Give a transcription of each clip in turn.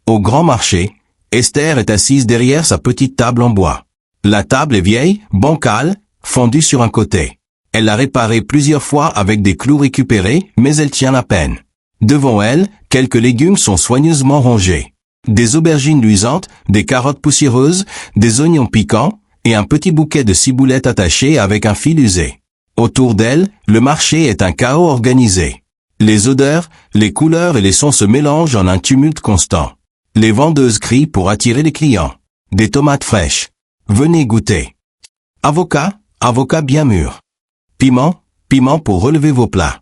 Au grand marché, Esther est assise derrière sa petite table en bois. La table est vieille, bancale, fondue sur un côté. Elle l'a réparée plusieurs fois avec des clous récupérés, mais elle tient à peine. Devant elle, quelques légumes sont soigneusement rangés. Des aubergines luisantes, des carottes poussiéreuses, des oignons piquants, et un petit bouquet de ciboulettes attachées avec un fil usé. Autour d'elle, le marché est un chaos organisé. Les odeurs, les couleurs et les sons se mélangent en un tumulte constant. Les vendeuses crient pour attirer les clients. Des tomates fraîches. Venez goûter. Avocat, avocat bien mûr. Piment, piment pour relever vos plats.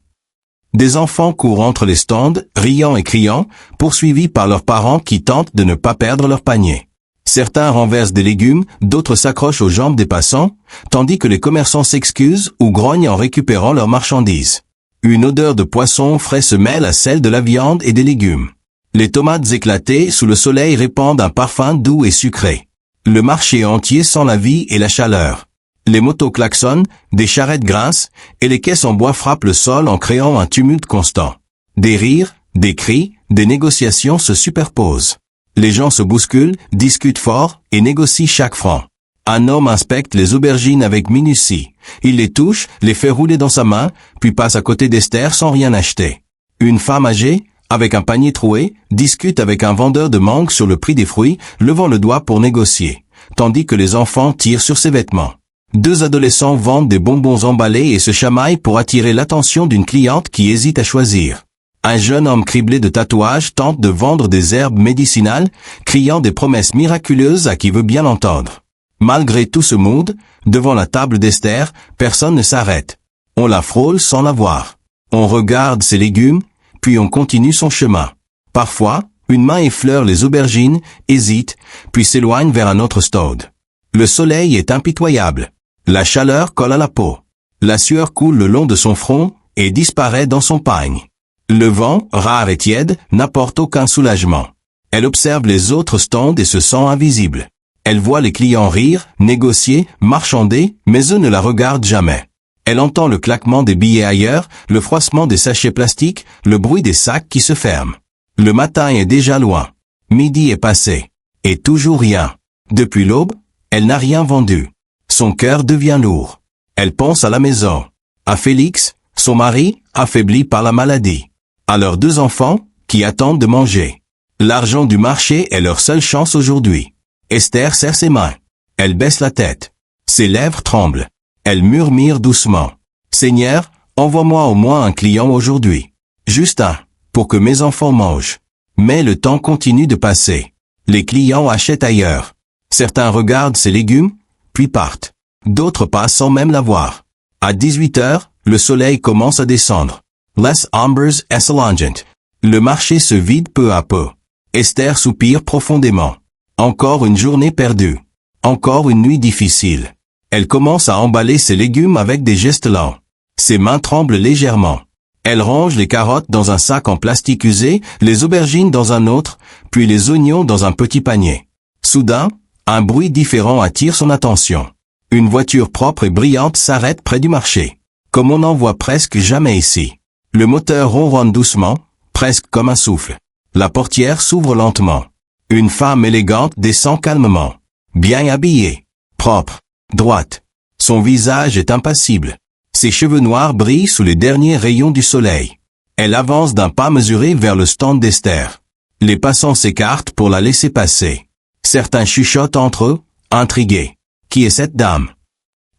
Des enfants courent entre les stands, riant et criant, poursuivis par leurs parents qui tentent de ne pas perdre leur panier. Certains renversent des légumes, d'autres s'accrochent aux jambes des passants, tandis que les commerçants s'excusent ou grognent en récupérant leurs marchandises. Une odeur de poisson frais se mêle à celle de la viande et des légumes. Les tomates éclatées sous le soleil répandent un parfum doux et sucré. Le marché entier sent la vie et la chaleur. Les motos klaxonnent, des charrettes grincent, et les caisses en bois frappent le sol en créant un tumulte constant. Des rires, des cris, des négociations se superposent. Les gens se bousculent, discutent fort, et négocient chaque franc. Un homme inspecte les aubergines avec minutie. Il les touche, les fait rouler dans sa main, puis passe à côté d'Esther sans rien acheter. Une femme âgée, avec un panier troué, discute avec un vendeur de mangue sur le prix des fruits, levant le doigt pour négocier, tandis que les enfants tirent sur ses vêtements. Deux adolescents vendent des bonbons emballés et se chamaillent pour attirer l'attention d'une cliente qui hésite à choisir. Un jeune homme criblé de tatouages tente de vendre des herbes médicinales, criant des promesses miraculeuses à qui veut bien l'entendre. Malgré tout ce mood, devant la table d'Esther, personne ne s'arrête. On la frôle sans la voir. On regarde ses légumes, puis on continue son chemin. Parfois, une main effleure les aubergines, hésite, puis s'éloigne vers un autre stand. Le soleil est impitoyable. La chaleur colle à la peau. La sueur coule le long de son front et disparaît dans son pagne. Le vent, rare et tiède, n'apporte aucun soulagement. Elle observe les autres stands et se sent invisible. Elle voit les clients rire, négocier, marchander, mais eux ne la regardent jamais. Elle entend le claquement des billets ailleurs, le froissement des sachets plastiques, le bruit des sacs qui se ferment. Le matin est déjà loin. Midi est passé. Et toujours rien. Depuis l'aube, elle n'a rien vendu. Son cœur devient lourd. Elle pense à la maison, à Félix, son mari, affaibli par la maladie, à leurs deux enfants, qui attendent de manger. L'argent du marché est leur seule chance aujourd'hui. Esther serre ses mains. Elle baisse la tête. Ses lèvres tremblent. Elle murmure doucement. « Seigneur, envoie-moi au moins un client aujourd'hui. Juste un, pour que mes enfants mangent. » Mais le temps continue de passer. Les clients achètent ailleurs. Certains regardent ces légumes, puis partent. D'autres passent sans même la voir. À 18 heures, le soleil commence à descendre. Les ombres s'allongent. Le marché se vide peu à peu. Esther soupire profondément. Encore une journée perdue. Encore une nuit difficile. Elle commence à emballer ses légumes avec des gestes lents. Ses mains tremblent légèrement. Elle range les carottes dans un sac en plastique usé, les aubergines dans un autre, puis les oignons dans un petit panier. Soudain, un bruit différent attire son attention. Une voiture propre et brillante s'arrête près du marché, comme on n'en voit presque jamais ici. Le moteur ronronne doucement, presque comme un souffle. La portière s'ouvre lentement. Une femme élégante descend calmement, bien habillée, propre, droite. Son visage est impassible. Ses cheveux noirs brillent sous les derniers rayons du soleil. Elle avance d'un pas mesuré vers le stand d'Esther. Les passants s'écartent pour la laisser passer. Certains chuchotent entre eux, intrigués. Qui est cette dame?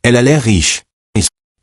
Elle a l'air riche.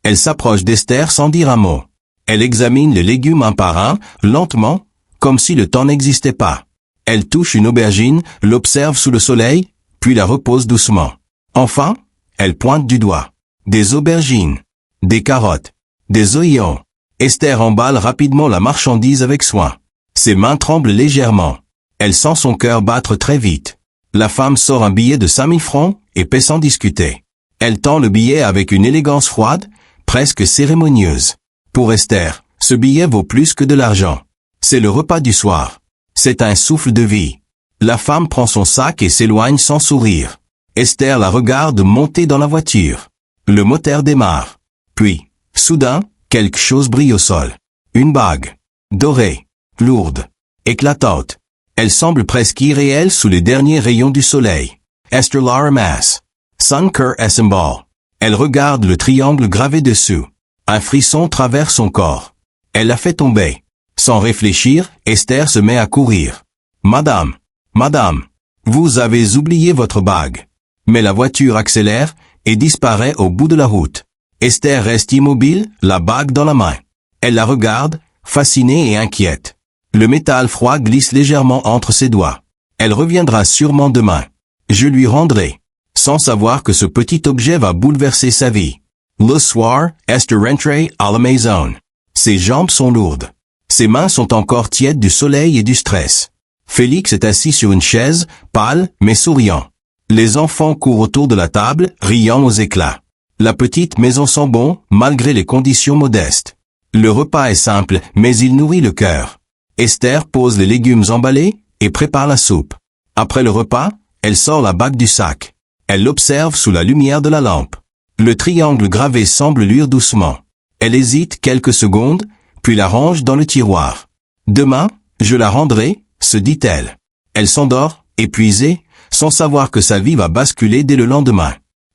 Elle s'approche d'Esther sans dire un mot. Elle examine les légumes un par un, lentement, comme si le temps n'existait pas. Elle touche une aubergine, l'observe sous le soleil, puis la repose doucement. Enfin, elle pointe du doigt. Des aubergines, des carottes, des oignons. Esther emballe rapidement la marchandise avec soin. Ses mains tremblent légèrement. Elle sent son cœur battre très vite. La femme sort un billet de 5000 francs et paie sans discuter. Elle tend le billet avec une élégance froide, presque cérémonieuse. Pour Esther, ce billet vaut plus que de l'argent. C'est le repas du soir. C'est un souffle de vie. La femme prend son sac et s'éloigne sans sourire. Esther la regarde monter dans la voiture. Le moteur démarre. Puis, soudain, quelque chose brille au sol. Une bague. Dorée. Lourde. Éclatante. Elle semble presque irréelle sous les derniers rayons du soleil. Esther la ramasse. Sun Ker symbole. Elle regarde le triangle gravé dessous. Un frisson traverse son corps. Elle la fait tomber. Sans réfléchir, Esther se met à courir. Madame, madame, vous avez oublié votre bague. Mais la voiture accélère et disparaît au bout de la route. Esther reste immobile, la bague dans la main. Elle la regarde, fascinée et inquiète. Le métal froid glisse légèrement entre ses doigts. Elle reviendra sûrement demain. Je lui rendrai. Sans savoir que ce petit objet va bouleverser sa vie. Le soir, Esther rentre à la maison. Ses jambes sont lourdes. Ses mains sont encore tièdes du soleil et du stress. Félix est assis sur une chaise, pâle, mais souriant. Les enfants courent autour de la table, riant aux éclats. La petite maison sent bon, malgré les conditions modestes. Le repas est simple, mais il nourrit le cœur. Esther pose les légumes emballés et prépare la soupe. Après le repas, elle sort la bague du sac. Elle l'observe sous la lumière de la lampe. Le triangle gravé semble luire doucement. Elle hésite quelques secondes, puis la range dans le tiroir. Demain, je la rendrai, se dit-elle. Elle s'endort, épuisée, sans savoir que sa vie va basculer dès le lendemain.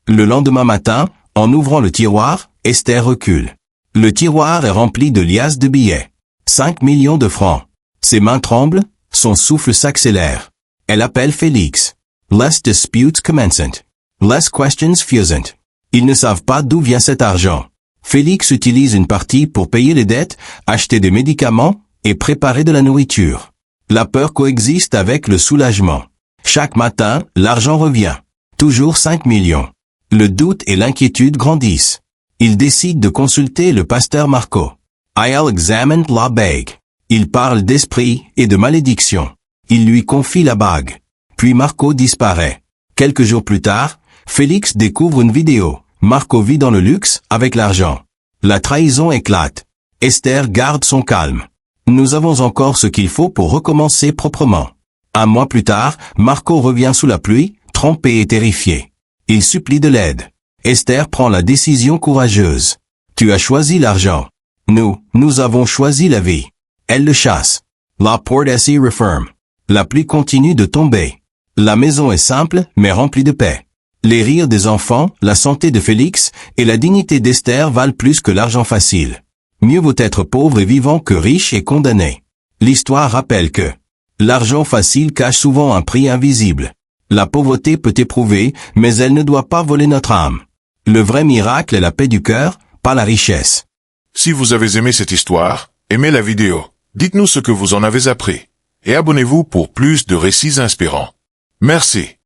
Le lendemain matin, en ouvrant le tiroir, Esther recule. Le tiroir est rempli de liasses de billets. 5 millions de francs. Ses mains tremblent, son souffle s'accélère. Elle appelle Félix. Less disputes commencent. Less questions fusent. Ils ne savent pas d'où vient cet argent. Félix utilise une partie pour payer les dettes, acheter des médicaments et préparer de la nourriture. La peur coexiste avec le soulagement. Chaque matin, l'argent revient. Toujours 5 millions. Le doute et l'inquiétude grandissent. Il décide de consulter le pasteur Marco. I'll examine la bague. Il parle d'esprit et de malédiction. Il lui confie la bague. Puis Marco disparaît. Quelques jours plus tard, Félix découvre une vidéo. Marco vit dans le luxe avec l'argent. La trahison éclate. Esther garde son calme. Nous avons encore ce qu'il faut pour recommencer proprement. Un mois plus tard, Marco revient sous la pluie, trempé et terrifié. Il supplie de l'aide. Esther prend la décision courageuse. Tu as choisi l'argent. Nous avons choisi la vie. Elle le chasse. La porte s'y referme. La pluie continue de tomber. La maison est simple, mais remplie de paix. Les rires des enfants, la santé de Félix et la dignité d'Esther valent plus que l'argent facile. Mieux vaut être pauvre et vivant que riche et condamné. L'histoire rappelle que l'argent facile cache souvent un prix invisible. La pauvreté peut éprouver, mais elle ne doit pas voler notre âme. Le vrai miracle est la paix du cœur, pas la richesse. Si vous avez aimé cette histoire, aimez la vidéo. Dites-nous ce que vous en avez appris. Et abonnez-vous pour plus de récits inspirants. Merci.